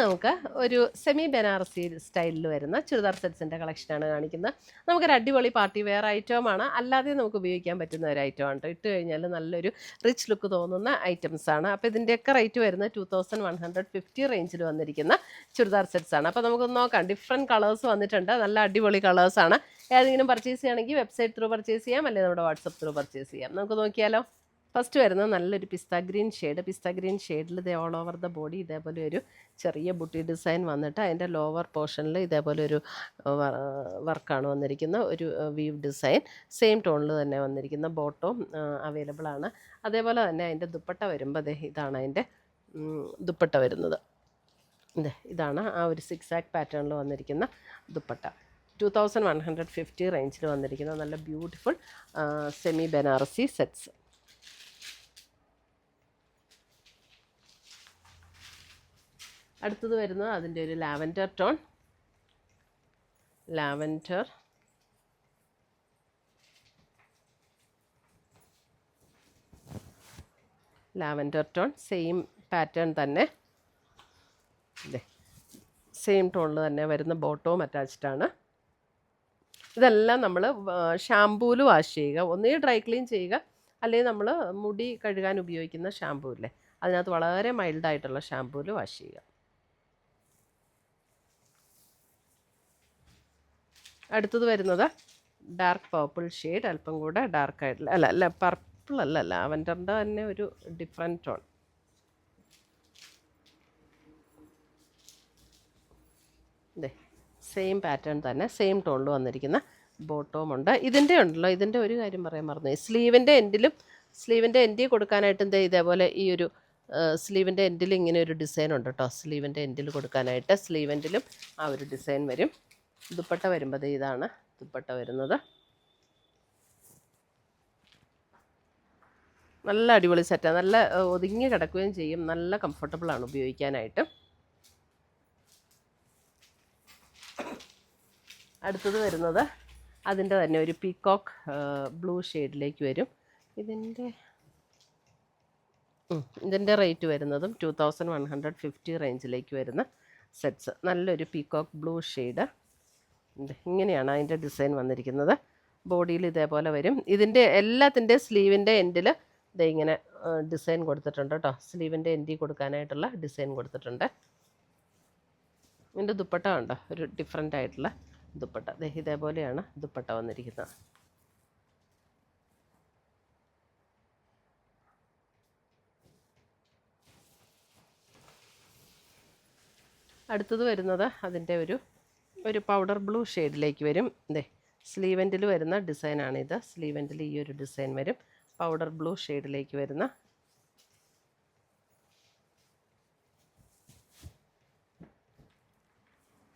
നമുക്ക് ഒരു സെമി ബനാറസി സ്റ്റൈലിൽ വരുന്ന ചുരിദാർ സെറ്റ്സിൻ്റെ കളക്ഷനാണ് കാണിക്കുന്നത്. നമുക്കൊരു അടിപൊളി പാർട്ടി വെയർ ഐറ്റമാണ്, അല്ലാതെ നമുക്ക് ഉപയോഗിക്കാൻ പറ്റുന്ന ഒരു ഐറ്റമാണ് കേട്ടോ. ഇട്ട് കഴിഞ്ഞാൽ നല്ലൊരു റിച്ച് ലുക്ക് തോന്നുന്ന ഐറ്റംസ് ആണ്. അപ്പോൾ ഇതിൻ്റെയൊക്കെ റേറ്റ് വരുന്നത് 2150 റേഞ്ചിൽ വന്നിരിക്കുന്ന ചുരിദാർ സെറ്റ്സ് ആണ്. അപ്പോൾ നമുക്ക് നോക്കാം, ഡിഫറെൻറ്റ് കളേഴ്സ് വന്നിട്ടുണ്ട്, നല്ല അടിപൊളി കളേഴ്സാണ്. ഏതെങ്കിലും പർച്ചേസ് ചെയ്യുകയാണെങ്കിൽ വെബ്സൈറ്റ് ത്രൂ പർച്ചേസ് ചെയ്യാം, അല്ലെങ്കിൽ നമ്മുടെ വാട്സപ്പ് ത്രൂ പർച്ചേസ് ചെയ്യാം. നമുക്ക് നോക്കിയാലോ. ഫസ്റ്റ് വരുന്നത് നല്ലൊരു പിസ്ത ഗ്രീൻ ഷെയ്ഡിൽ ഇത് ഓൾ ഓവർ ദ ബോഡി ഇതേപോലെ ഒരു ചെറിയ ബുട്ടി ഡിസൈൻ വന്നിട്ട് അതിൻ്റെ ലോവർ പോർഷനിൽ ഇതേപോലെ ഒരു വർക്കാണ് വന്നിരിക്കുന്ന ഒരു വീവ് ഡിസൈൻ. സെയിം ടോണിൽ തന്നെ വന്നിരിക്കുന്ന ബോട്ടവും അവൈലബിൾ ആണ്. അതേപോലെ തന്നെ അതിൻ്റെ ദുപ്പട്ട വരുമ്പോൾ ഇതാണ് അതിൻ്റെ ദുപ്പട്ട വരുന്നത്. ഇതാണ് ആ ഒരു സിക്സാക് പാറ്റേണിൽ വന്നിരിക്കുന്ന ദുപ്പട്ട. 2150 റേഞ്ചിൽ വന്നിരിക്കുന്ന നല്ല ബ്യൂട്ടിഫുൾ സെമി ബനാറസി സെറ്റ്സ്. അടുത്തത് വരുന്നത് അതിൻ്റെ ഒരു ലാവൻഡർ ടോൺ, സെയിം പാറ്റേൺ തന്നെ, സെയിം ടോണിൽ തന്നെ വരുന്ന ബോട്ടവും അറ്റാച്ച്ഡ് ആണ്. ഇതെല്ലാം നമ്മൾ ഷാമ്പൂവിൽ വാഷ് ചെയ്യുക, ഒന്നുകിൽ ഡ്രൈ ക്ലീൻ ചെയ്യുക, അല്ലെങ്കിൽ നമ്മൾ മുടി കഴുകാൻ ഉപയോഗിക്കുന്ന ഷാമ്പൂ ഇല്ലേ, അതിനകത്ത് വളരെ മൈൽഡായിട്ടുള്ള ഷാമ്പൂവിൽ വാഷ് ചെയ്യുക. അടുത്തത് വരുന്നത് ഡാർക്ക് പർപ്പിൾ ഷെയ്ഡ്, അല്പം കൂടെ ഡാർക്കായിട്ടുള്ള അല്ല പർപ്പിൾ അല്ല, ലാവൻഡറിൻ്റെ തന്നെ ഒരു ഡിഫറെൻറ്റ് ടോൺ. സെയിം പാറ്റേൺ തന്നെ, സെയിം ടോണിൽ വന്നിരിക്കുന്ന ബോട്ടവും ഉണ്ട്. ഇതിൻ്റെ ഉണ്ടല്ലോ, ഇതിൻ്റെ ഒരു കാര്യം പറയാൻ മറന്നു, സ്ലീവിൻ്റെ എൻഡിൽ കൊടുക്കാനായിട്ട് ഇതേപോലെ ഈ ഒരു സ്ലീവിൻ്റെ എൻഡിൽ ഇങ്ങനെ ഒരു ഡിസൈൻ ഉണ്ട് കേട്ടോ. സ്ലീവിൻ്റെ എൻഡിൽ കൊടുക്കാനായിട്ട് സ്ലീവ് എൻഡിലും ആ ഒരു ഡിസൈൻ വരും. ദുപ്പട്ട വരുമ്പോൾ ഇതാണ് ദുപ്പട്ട വരുന്നത്. നല്ല അടിപൊളി സെറ്റാണ്, നല്ല ഒതുങ്ങി കിടക്കുകയും ചെയ്യും, നല്ല കംഫർട്ടബിളാണ് ഉപയോഗിക്കാനായിട്ട്. അടുത്തത് വരുന്നത് അതിൻ്റെ തന്നെ ഒരു പീക്കോക്ക് ബ്ലൂ ഷെയ്ഡിലേക്ക് വരും. ഇതിൻ്റെ റേറ്റ് വരുന്നതും 2150 റേഞ്ചിലേക്ക് വരുന്ന സെറ്റ്സ്. നല്ലൊരു പീക്കോക്ക് ബ്ലൂ ഷെയ്ഡ്, ഇങ്ങനെയാണ് അതിൻ്റെ ഡിസൈൻ വന്നിരിക്കുന്നത്. ബോഡിയിൽ ഇതേപോലെ വരും. ഇതിൻ്റെ എല്ലാത്തിൻ്റെ സ്ലീവിൻ്റെ എൻഡിൽ ഇങ്ങനെ ഡിസൈൻ കൊടുത്തിട്ടുണ്ട് കേട്ടോ. സ്ലീവിൻ്റെ എൻഡിൽ കൊടുക്കാനായിട്ടുള്ള ഡിസൈൻ കൊടുത്തിട്ടുണ്ട്. ഇതിൻ്റെ ദുപ്പട്ട കണ്ടോ, ഒരു ഡിഫറെൻ്റ് ആയിട്ടുള്ള ദുപ്പട്ട. ഇതേപോലെയാണ് ദുപ്പട്ട വന്നിരിക്കുന്നത്. അടുത്തത് വരുന്നത് അതിൻ്റെ ഒരു പൗഡർ ബ്ലൂ ഷെയ്ഡിലേക്ക് വരും. സ്ലീവെൻറ്റിൽ വരുന്ന ഡിസൈനാണിത്. സ്ലീവെൻറ്റിൽ ഈ ഒരു ഡിസൈൻ വരും, പൗഡർ ബ്ലൂ ഷെയ്ഡിലേക്ക് വരുന്ന.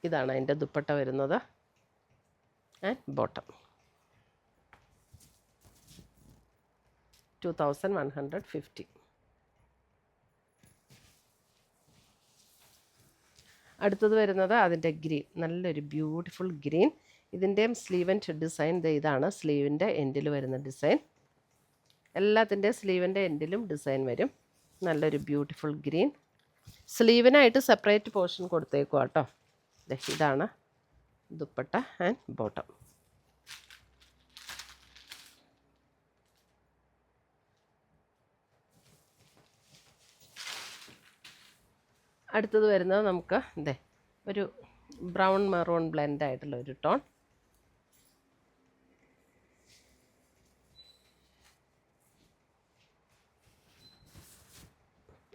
ഇതാണ് അതിൻ്റെ ദുപ്പട്ട വരുന്നത് ആൻഡ് ബോട്ടം. 2150. അടുത്തത് വരുന്നത് അതിൻ്റെ ഗ്രീൻ, നല്ലൊരു ബ്യൂട്ടിഫുൾ ഗ്രീൻ. ഇതിൻ്റെയും സ്ലീവൻറ്റ് ഡിസൈൻ ഇതാണ്, സ്ലീവിൻ്റെ എൻഡിൽ വരുന്ന ഡിസൈൻ. എല്ലാത്തിൻ്റെ സ്ലീവിൻ്റെ എൻഡിലും ഡിസൈൻ വരും. നല്ലൊരു ബ്യൂട്ടിഫുൾ ഗ്രീൻ. സ്ലീവിനായിട്ട് സെപ്പറേറ്റ് പോർഷൻ കൊടുത്തേക്കുക കേട്ടോ. ഇതാണ് ദുപ്പട്ട ആൻഡ് ബോട്ടം. അടുത്തത് വരുന്നത് നമുക്ക് ഒരു ബ്രൗൺ മെറൂൺ ബ്ലെൻഡ് ആയിട്ടുള്ള ഒരു ടോൺ.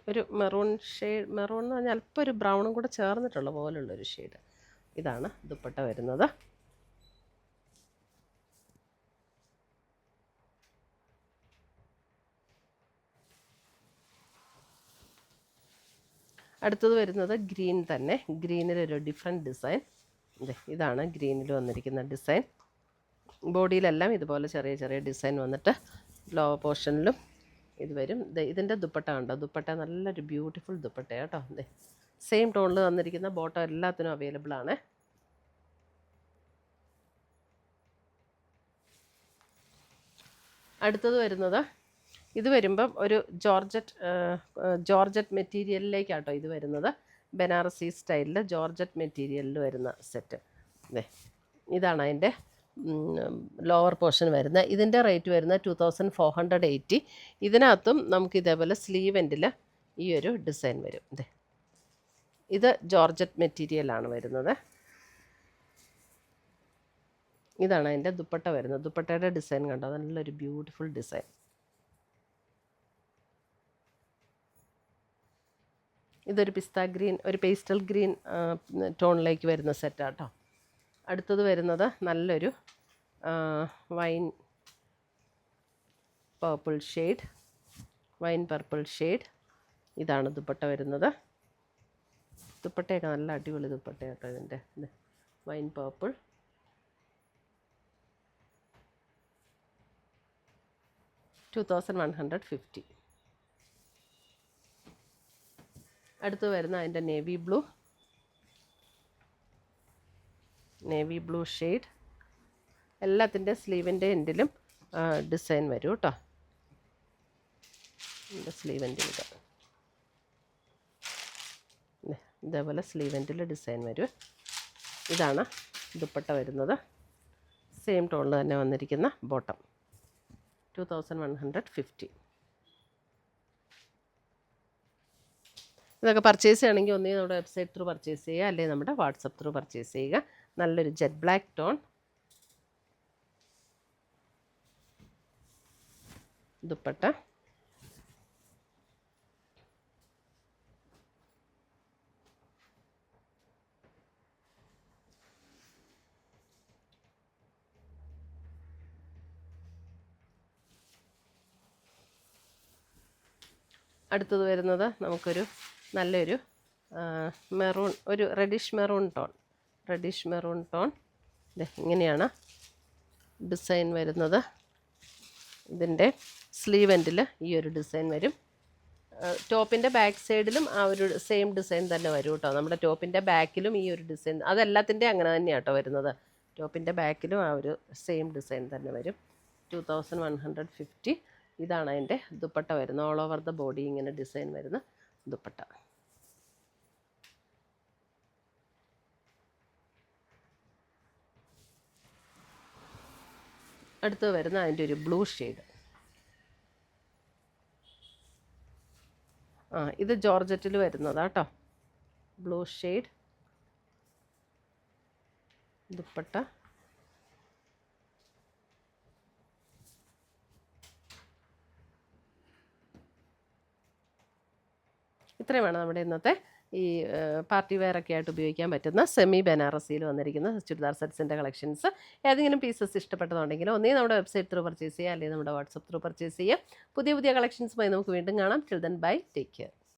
ഒരു മെറൂൺ ഷെയ്ഡ്, മെറൂൺ എന്ന് പറഞ്ഞാൽ അല്പം ഒരു ബ്രൗണും കൂടെ ചേർന്നിട്ടുള്ള പോലുള്ളൊരു ഷെയ്ഡ്. ഇതാണ് ദുപ്പട്ട വരുന്നത്. അടുത്തത് വരുന്നത് ഗ്രീൻ തന്നെ, ഗ്രീനിലൊരു ഡിഫറെൻറ്റ് ഡിസൈൻ. ഇതാണ് ഗ്രീനിൽ വന്നിരിക്കുന്ന ഡിസൈൻ. ബോഡിയിലെല്ലാം ഇതുപോലെ ചെറിയ ചെറിയ ഡിസൈൻ വന്നിട്ട് ലോവർ പോർഷനിലും ഇത് വരും. ഇതിൻ്റെ ദുപ്പട്ട ഉണ്ടോ, ദുപ്പട്ട നല്ലൊരു ബ്യൂട്ടിഫുൾ ദുപ്പട്ടയാണ് കേട്ടോ. സെയിം ടോണിൽ വന്നിരിക്കുന്ന ബോട്ടം എല്ലാത്തിനും അവൈലബിൾ ആണ്. അടുത്തത് വരുന്നത് ഇത് വരുമ്പം ഒരു ജോർജറ്റ് മെറ്റീരിയലിലേക്കാട്ടോ ഇത് വരുന്നത്. ബനാറസി സ്റ്റൈലിൽ ജോർജറ്റ് മെറ്റീരിയലിൽ വരുന്ന സെറ്റ്. ഇതാണ് അതിൻ്റെ ലോവർ പോർഷൻ വരുന്നത്. ഇതിൻ്റെ റേറ്റ് വരുന്നത് 2480. ഇതിനകത്തും നമുക്ക് ഇതേപോലെ സ്ലീവ് എൻഡിൽ ഈ ഒരു ഡിസൈൻ വരും. ഇത് ജോർജറ്റ് മെറ്റീരിയലാണ് വരുന്നത്. ഇതാണ് അതിൻ്റെ ദുപ്പട്ട വരുന്നത്. ദുപ്പട്ടയുടെ ഡിസൈൻ കണ്ടോ, നല്ലൊരു ബ്യൂട്ടിഫുൾ ഡിസൈൻ. ഇതൊരു പിസ്ത ഗ്രീൻ, ഒരു പേസ്റ്റൽ ഗ്രീൻ ടോണിലേക്ക് വരുന്ന സെറ്റാട്ടോ. അടുത്തത് വരുന്നത് നല്ലൊരു wine purple shade, wine purple shade. ഇതാണ് ദുപ്പട്ട വരുന്നത്. ദുപ്പട്ടയൊക്കെ നല്ല അടിപൊളി ദുപ്പട്ട കേട്ടോ ഇതിൻ്റെ. Wine purple. $2150. അടുത്ത് വരുന്ന അതിൻ്റെ നേവി ബ്ലൂ ഷെയ്ഡ്. എല്ലാത്തിൻ്റെ സ്ലീവിൻ്റെ എൻഡിലും ഡിസൈൻ വരും കേട്ടോ. സ്ലീവ് എൻഡിൽ ഇതേപോലെ സ്ലീവ് എൻഡിൽ ഡിസൈൻ വരും. ഇതാണ് ദുപ്പട്ട വരുന്നത്. സെയിം ടോണിൽ തന്നെ വന്നിരിക്കുന്ന ബോട്ടം. 2150. ഇതൊക്കെ പർച്ചേസ് ചെയ്യണമെങ്കിൽ ഒന്നേ നമ്മുടെ വെബ്സൈറ്റ് ത്രൂ പർച്ചേസ് ചെയ്യുക, അല്ലെങ്കിൽ നമ്മുടെ വാട്സപ്പ് ത്രൂ പർച്ചേസ് ചെയ്യുക. നല്ലൊരു ജെറ്റ് ബ്ലാക്ക് ടോൺ ദുപ്പട്ട. അടുത്തത് വരുന്നത് നമുക്കൊരു നല്ലൊരു മെറൂൺ, ഒരു റെഡിഷ് മെറൂൺ ടോൺ. ഇങ്ങനെയാണ് ഡിസൈൻ വരുന്നത്. ഇതിൻ്റെ സ്ലീവ് എൻഡിൽ ഈ ഒരു ഡിസൈൻ വരും. ടോപ്പിൻ്റെ ബാക്ക് സൈഡിലും ആ ഒരു സെയിം ഡിസൈൻ തന്നെ വരും കേട്ടോ. നമ്മുടെ ടോപ്പിൻ്റെ ബാക്കിലും ഈ ഒരു ഡിസൈൻ, അതെല്ലാത്തിൻ്റെ അങ്ങനെ തന്നെയാണ് കേട്ടോ വരുന്നത്. ടോപ്പിൻ്റെ ബാക്കിലും ആ ഒരു സെയിം ഡിസൈൻ തന്നെ വരും. 2150. ഇതാണ് അതിൻ്റെ ദുപ്പട്ട വരുന്നത്. ഓൾ ഓവർ ദ ബോഡി ഇങ്ങനെ ഡിസൈൻ വരുന്ന ദുപ്പട്ട. അടുത്ത് വരുന്ന അതിൻ്റെ ഒരു ബ്ലൂ ഷെയ്ഡ്. ഇത് ജോർജറ്റിൽ വരുന്നതാട്ടോ. Blue shade dupatta. ഇത്രയും വേണം നമ്മുടെ ഇന്നത്തെ ഈ പാർട്ടി വെയറൊക്കെ ആയിട്ട് ഉപയോഗിക്കാൻ പറ്റുന്ന സെമി ബനാറസിയിൽ വന്നിരിക്കുന്ന ചുരിദാർ സെറ്റ്സിൻ്റെ കളക്ഷൻസ്. ഏതെങ്കിലും പീസസ് ഇഷ്ടപ്പെട്ടതുണ്ടെങ്കിൽ ഒന്നേ നമ്മുടെ വെബ്സൈറ്റ് ത്രൂ പർച്ചേസ് ചെയ്യുക, അല്ലെങ്കിൽ നമ്മുടെ വാട്സപ്പ് ത്രൂ പർച്ചേസ് ചെയ്യുക. പുതിയ കളക്ഷൻസുമായി നമുക്ക് വീണ്ടും കാണാം. Till then bye, take care.